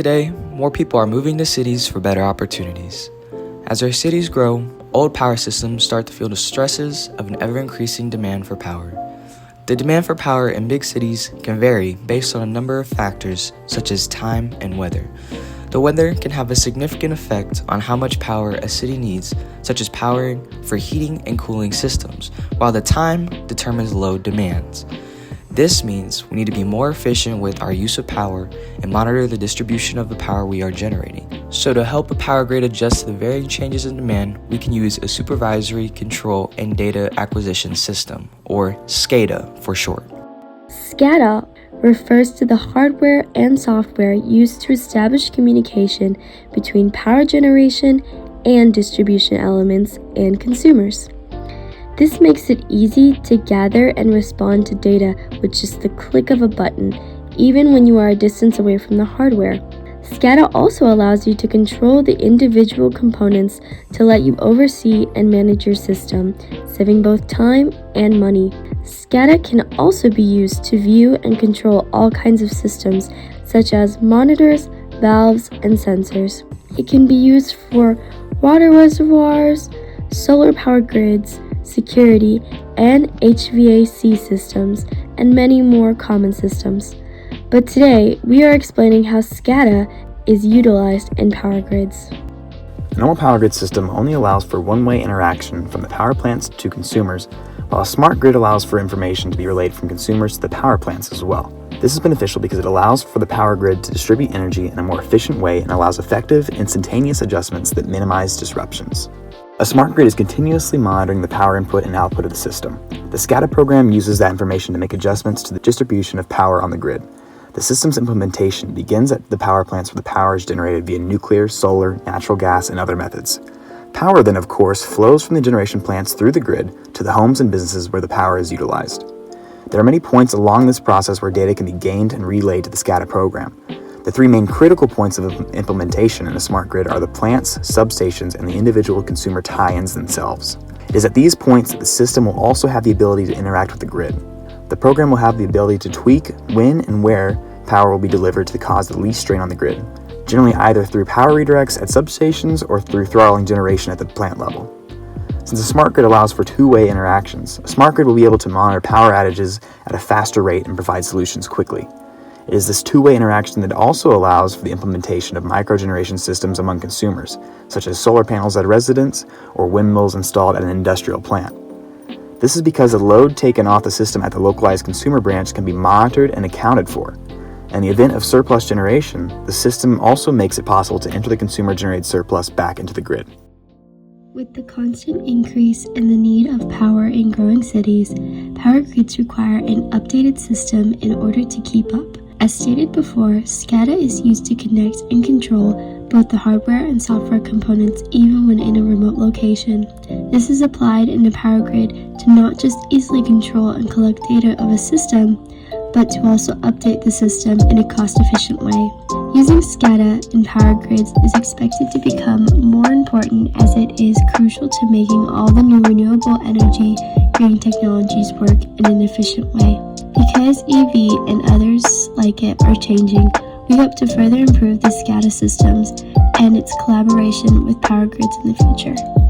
today, more people are moving to cities for better opportunities. As our cities grow, old power systems start to feel the stresses of an ever-increasing demand for power. The demand for power in big cities can vary based on a number of factors such as time and weather. The weather can have a significant effect on how much power a city needs, such as powering for heating and cooling systems, while the time determines load demands. This means we need to be more efficient with our use of power and monitor the distribution of the power we are generating. So to help a power grid adjust to the varying changes in demand, we can use a supervisory control and data acquisition system, or S.C.A.D.A for short. S.C.A.D.A refers to the hardware and software used to establish communication between power generation and distribution elements and consumers. This makes it easy to gather and respond to data with just the click of a button, even when you are a distance away from the hardware. S.C.A.D.A also allows you to control the individual components to let you oversee and manage your system, saving both time and money. S.C.A.D.A can also be used to view and control all kinds of systems, such as monitors, valves, and sensors. It can be used for water reservoirs, solar power grids, security, and HVAC systems, and many more common systems. But today, we are explaining how S.C.A.D.A is utilized in power grids. A normal power grid system only allows for one-way interaction from the power plants to consumers, while a smart grid allows for information to be relayed from consumers to the power plants as well. This is beneficial because it allows for the power grid to distribute energy in a more efficient way and allows effective, instantaneous adjustments that minimize disruptions. A smart grid is continuously monitoring the power input and output of the system. The S.C.A.D.A program uses that information to make adjustments to the distribution of power on the grid. The system's implementation begins at the power plants where the power is generated via nuclear, solar, natural gas, and other methods. Power then, of course, flows from the generation plants through the grid to the homes and businesses where the power is utilized. There are many points along this process where data can be gained and relayed to the S.C.A.D.A program. The three main critical points of implementation in a smart grid are the plants, substations, and the individual consumer tie-ins themselves. It is at these points that the system will also have the ability to interact with the grid. The program will have the ability to tweak when and where power will be delivered to cause the least strain on the grid, generally either through power redirects at substations or through throttling generation at the plant level. Since a smart grid allows for two-way interactions, a smart grid will be able to monitor power outages at a faster rate and provide solutions quickly. It is this two-way interaction that also allows for the implementation of microgeneration systems among consumers, such as solar panels at a residence or windmills installed at an industrial plant. This is because the load taken off the system at the localized consumer branch can be monitored and accounted for. In the event of surplus generation, the system also makes it possible to enter the consumer-generated surplus back into the grid. With the constant increase in the need of power in growing cities, power grids require an updated system in order to keep up. As stated before, S.C.A.D.A is used to connect and control both the hardware and software components even when in a remote location. This is applied in a power grid to not just easily control and collect data of a system, but to also update the system in a cost-efficient way. Using S.C.A.D.A in power grids is expected to become more important as it is crucial to making all the new renewable energy green technologies work in an efficient way. Because EV and others like it are changing, we hope to further improve the S.C.A.D.A systems and its collaboration with power grids in the future.